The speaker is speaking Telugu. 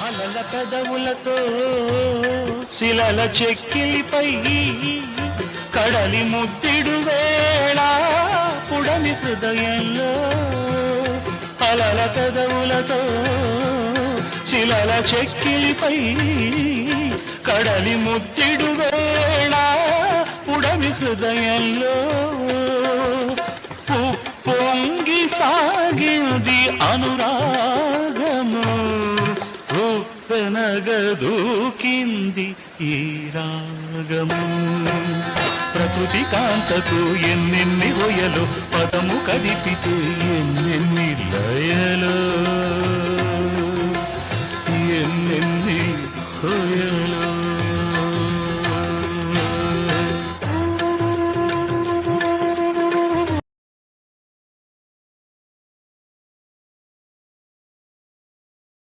అలల పెదవులతో శిలల చెక్కిలిపై కడలి ముద్దిడు వేళ పుడమి హృదయంలో అలల పెదవులతో శిలల చెక్కిలిపై కడలి ముద్దిడు వేళ పుడమి హృదయంలో పొంగి సాగింది అనురాగము ఉప్పెనగదూకింది ఈ రాగము ప్రకృతి కాంతకు ఎన్నెన్ని ఒయలు పదము కదిపితే ఎన్నెన్ని లయలు